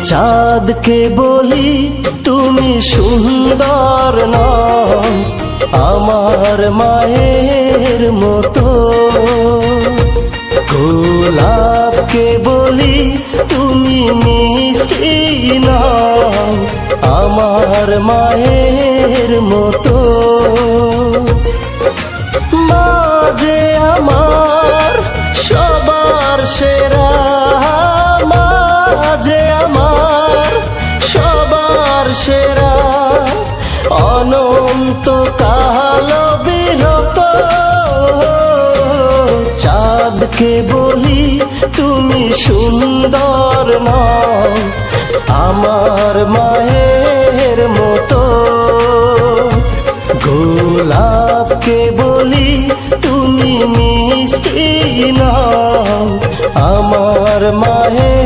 চাঁদকে বলি তুমি সুন্দর নও, আমার মায়ের মতো। গোলাপকে বলি তুমি মিষ্টি নও, আমার মায়ের মতো। মা যে আমার সবার সেরা, মা যে আমার সবার সেরা, অনন্ত কাল বিরত। চাঁদকে বলি তুমি সুন্দর নও, আমার মায়ের মতো। গোলাপকে বলি তুমি মিষ্টি নও, আমার মায়ের